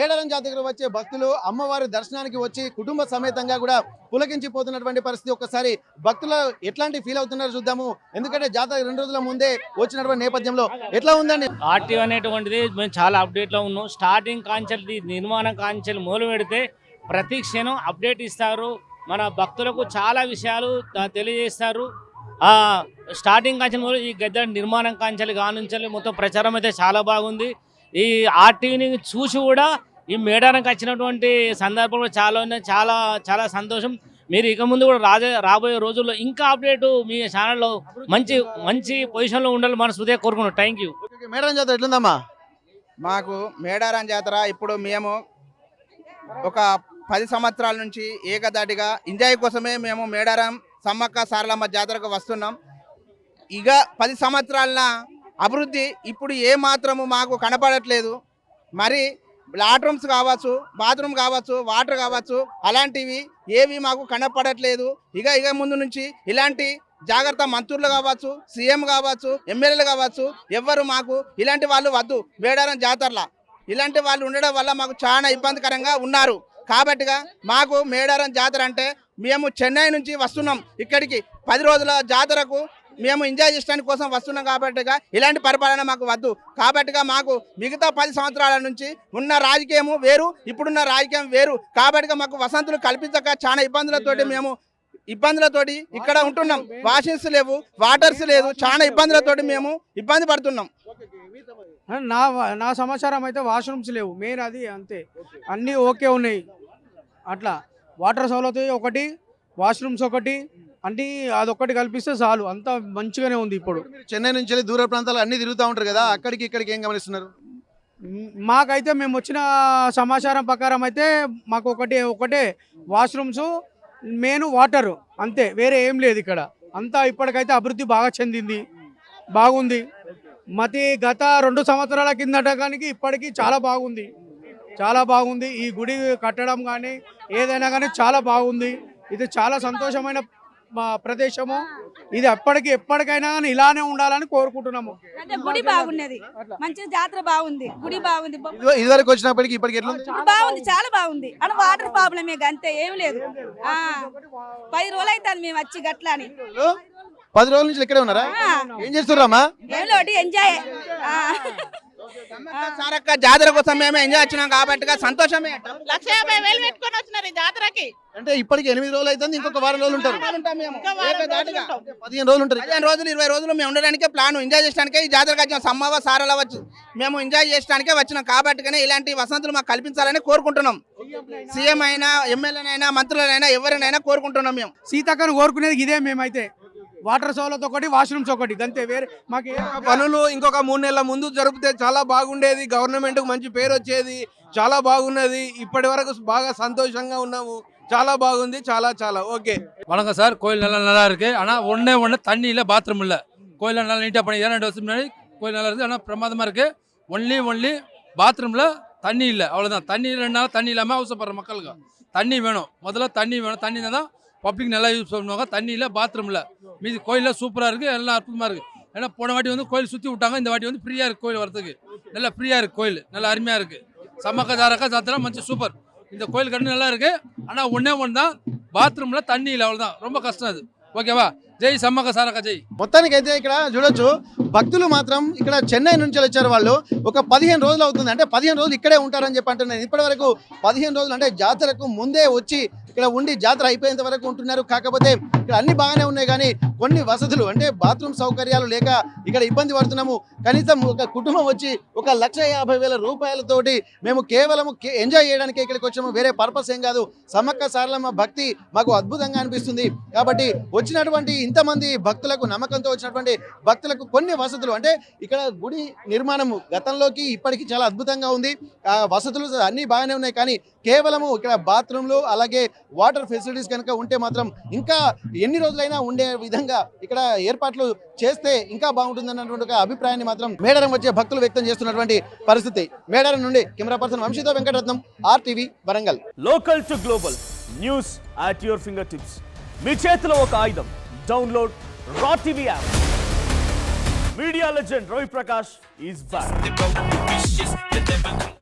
మేడారం జాతరకు వచ్చే భక్తులు అమ్మవారి దర్శనానికి వచ్చి కుటుంబ సమేతంగా కూడా పులకించిపోతున్నటువంటి పరిస్థితి. ఒక్కసారి భక్తులు ఎట్లాంటి ఫీల్ అవుతున్నారో చూద్దాము. ఎందుకంటే జాతర 2 రోజుల ముందే వచ్చినటువంటి నేపథ్యంలో ఎట్లా ఉందండి? ఆర్టీఓ అనేటువంటిది మేము చాలా అప్డేట్లో ఉన్నాం. స్టార్టింగ్ కాంచెల్ది నిర్మాణం కాంచెలు మొదలు పెడితే ప్రతి క్షణం అప్డేట్ ఇస్తారు. మన భక్తులకు చాలా విషయాలు తెలియజేస్తారు. స్టార్టింగ్ కాంచెలు ఈ గద్దె నిర్మాణం కాంచెలు కానుంచాలి మొత్తం ప్రచారం అయితే చాలా బాగుంది. ఈ ఆర్టీవీని చూసి కూడా ఈ మేడారంకి వచ్చినటువంటి సందర్భంలో చాలా చాలా సంతోషం. మీరు ఇక ముందు కూడా రాబోయే రోజుల్లో ఇంకా అప్డేట్ మీ ఛానల్లో మంచి మంచి పొజిషన్లో ఉండాలి మనస్ఫూర్తిగా కోరుకున్నాం. Thank you. మేడారం జాతర ఎట్లుందమ్మా? మాకు మేడారం జాతర ఇప్పుడు మేము ఒక 10 సంవత్సరాల నుంచి ఏకదాటిగా ఎంజాయ్ కోసమే మేము మేడారం సమ్మక్క సారలమ్మ జాతరకు వస్తున్నాం. ఇక 10 సంవత్సరాల అభివృద్ధి ఇప్పుడు ఏ మాత్రము మాకు కనపడట్లేదు. మరి లాట్రూమ్స్ కావచ్చు, బాత్రూమ్ కావచ్చు, వాటర్ కావచ్చు, అలాంటివి ఏవి మాకు కనపడట్లేదు. ఇక ముందు నుంచి ఇలాంటి జాగ్రత్త మంత్రులు కావచ్చు, సీఎం కావచ్చు, ఎమ్మెల్యేలు కావచ్చు, ఎవ్వరు మాకు ఇలాంటి వాళ్ళు వద్దు. మేడారం జాతరలా ఇలాంటి వాళ్ళు ఉండడం వల్ల మాకు చాలా ఇబ్బందికరంగా ఉన్నారు. కాబట్టిగా మాకు మేడారం జాతర అంటే మేము చెన్నై నుంచి వస్తున్నాం. ఇక్కడికి 10 రోజుల జాతరకు మేము ఎంజాయ్ చేయడానికి కోసం వస్తున్నాం. కాబట్టిగా ఇలాంటి పరిపాలన మాకు వద్దు. కాబట్టిగా మాకు మిగతా 10 సంవత్సరాల నుంచి ఉన్న రాజకీయం వేరు, ఇప్పుడున్న రాజకీయం వేరు. కాబట్టిగా మాకు వసంతులు కల్పించక చాలా ఇబ్బందులతోటి ఇక్కడ ఉంటున్నాం. వాషింగ్స్ లేవు, వాటర్స్ లేదు, చాలా ఇబ్బందులతోటి మేము ఇబ్బంది పడుతున్నాం. నా సమాచారం అయితే వాష్రూమ్స్ లేవు, మెయిన్ అది అంతే. అన్నీ ఓకే ఉన్నాయి. అట్లా వాటర్ సౌలభ్యం ఒకటి, వాష్రూమ్స్ ఒకటి, అన్నీ అదొక్కటి కల్పిస్తే చాలు, అంతా మంచిగానే ఉంది. ఇప్పుడు చెన్నై నుంచి దూర ప్రాంతాలు అన్ని తిరుగుతూ ఉంటారు కదా, అక్కడికి ఇక్కడికి ఏం గమనిస్తున్నారు? మాకైతే మేము వచ్చిన సమాచారం ప్రకారం అయితే మాకు ఒకటే వాష్రూమ్స్, మెయిన్ వాటర్, అంతే, వేరే ఏం లేదు ఇక్కడ. అంతా ఇప్పటికైతే అభివృద్ధి బాగా చెందింది, బాగుంది. గత 2 సంవత్సరాల కిందట కానీ ఇప్పటికీ చాలా బాగుంది. ఈ గుడి కట్టడం కానీ ఏదైనా కానీ చాలా బాగుంది. ఇది చాలా సంతోషమైన ప్రదేశము. ఇది ఎప్పటికైనా కానీ ఇలానే ఉండాలని కోరుకుంటున్నాము. గుడి బాగున్నది, మంచి జాతర బాగుంది, గుడి బాగుంది. ఇదివరకు వచ్చినప్పటికి ఇప్పటికి బాగుంది, చాలా బాగుంది. అని వాటర్ ప్రాబ్లమే అంతే, ఏం లేదు. 10 రోజులు అవుతుంది మేము వచ్చి గట్లా అని. 10 రోజుల నుంచి ఇక్కడే ఉన్నారా? ఏం చేస్తున్నారమ్మా? ఎంజాయ్. సారక్క జాతర కోసం మేము ఎంజాయ్ వచ్చినాం కాబట్టి సంతోషమే. 150,000 పెట్టుకొని వచ్చినారు ఈ జాతరకి. అంటే ఇప్పటికి 8 రోజులు అవుతుంది, ఇంకొక వారం రోజులు ఉంటారు. 15 రోజులు ఉంటారు. 15 రోజులు 20 రోజులు మేము ఉండడానికే ప్లాన్, ఎంజాయ్ చేయడానికే ఈ జాతరకు వచ్చినాం. సమ్మవ సారల వచ్చి మేము ఎంజాయ్ చేయడానికే వచ్చినాం. కాబట్టి ఇలాంటి వసంతులు మాకు కల్పించాలని కోరుకుంటున్నాం. సీఎం అయినా, ఎమ్మెల్యేనైనా, మంత్రులైనా, ఎవరినైనా కోరుకుంటున్నాం. మేము సీతక్కను కోరుకునేది ఇదే. మేమైతే వాటర్ సౌలత్ ఒకటి, వాష్రూమ్స్ ఒకటి, అంతే. వేరే మాకు పనులు ఇంకొక 3 నెలల ముందు జరిపితే చాలా బాగుండేది. గవర్నమెంట్ కు మంచి పేరు వచ్చేది. చాలా బాగున్నది. ఇప్పటి వరకు బాగా సంతోషంగా ఉన్నాము. చాలా బాగుంది. చాలా ఓకే. வணக்கம் சார். கோயில் நல்லா இருக்கு. ஆனால் ஒன்று தண்ணி இல்லை, பாத்ரூம் இல்லை. கோயில் நல்லா நீட்டாக பண்ணி 2 வருஷம் முன்னாடி கோயில் நல்லா இருக்குது. ஆனால் பிரமாதமாக இருக்குது. ஒன்லி பாத்ரூமில் தண்ணி இல்லை, அவ்வளோதான். தண்ணி இல்லைனாலும் தண்ணி இல்லாமல் அவசரப்படுற மக்களுக்கு தண்ணி வேணும். முதல்ல தண்ணி வேணும். தண்ணி தான் பப்ளிக் நல்லா யூஸ் பண்ணுவாங்க. தண்ணி இல்லை, பாத்ரூம் இல்லை. மீதி கோயிலில் சூப்பராக இருக்குது, எல்லாம் அற்புதமாக இருக்குது. ஏன்னா போன வாட்டி கோயில் சுற்றி விட்டாங்க, இந்த வாட்டி ஃப்ரீயாக இருக்குது. கோயில் வரதுக்கு நல்லா ஃப்ரீயாக இருக்குது. கோயில் நல்லா அருமையாக இருக்குது. சம்மக்க ஜாத்தரா మంచి సూపర్. இந்த கோயில் கட்டு நல்லா இருக்குது. ஆனால் ஒன்று தான், బాత్రూంలో தண்ணி இல்லை, அவ்வளோதான். ரொம்ப கஷ்டம் அது. ఓకేవా? జై సమ్మక్క సారక్క జై. మొత్తానికైతే ఇక్కడ చూడొచ్చు, భక్తులు మాత్రం ఇక్కడ చెన్నై నుంచి వచ్చారు. వాళ్ళు ఒక 15 రోజులు అవుతుంది, అంటే 15 రోజులు ఇక్కడే ఉంటారని చెప్పి అంటున్నారు. ఇప్పటి వరకు 15 రోజులు అంటే జాతరకు ముందే వచ్చి ఇక్కడ ఉండి జాతర అయిపోయేంత వరకు ఉంటున్నారు. కాకపోతే ఇక్కడ అన్ని బాగానే ఉన్నాయి, కానీ కొన్ని వసతులు అంటే బాత్రూమ్ సౌకర్యాలు లేక ఇక్కడ ఇబ్బంది పడుతున్నాము. కనీసం ఒక కుటుంబం వచ్చి 1,50,000 రూపాయలతోటి మేము కేవలం ఎంజాయ్ చేయడానికి ఇక్కడికి వచ్చాము, వేరే పర్పస్ ఏం కాదు. సమ్మక్క సారలమ్మ భక్తి మాకు అద్భుతంగా అనిపిస్తుంది. కాబట్టి వచ్చినటువంటి ఇంతమంది భక్తులకు, నమ్మకంతో వచ్చినటువంటి భక్తులకు కొన్ని వసతులు అంటే ఇక్కడ గుడి నిర్మాణము గతంలోకి ఇప్పటికీ చాలా అద్భుతంగా ఉంది. వసతులు అన్నీ బాగానే ఉన్నాయి, కానీ కేవలము ఇక్కడ బాత్రూమ్లు అలాగే వాటర్ ఫెసిలిటీస్ కనుక ఉంటే మాత్రం ఇంకా ఎన్ని రోజులైనా ఉండే విధంగా ఇక్కడ ఏర్పాట్లు చేస్తే ఇంకా బాగుంటుందన్నటువంటి అభిప్రాయాన్ని మాత్రం మేడారం వచ్చే భక్తులు వ్యక్తం చేస్తున్నటువంటి పరిస్థితి. మేడారం నుండి కెమెరా పర్సన్ వంశీతో Venkataratnam, RTV Warangal. Local to global news at your fingertips. మీ చేతిలో ఒక ఆయుధం. Download raw TV app. Media legend Ravi Prakash is back.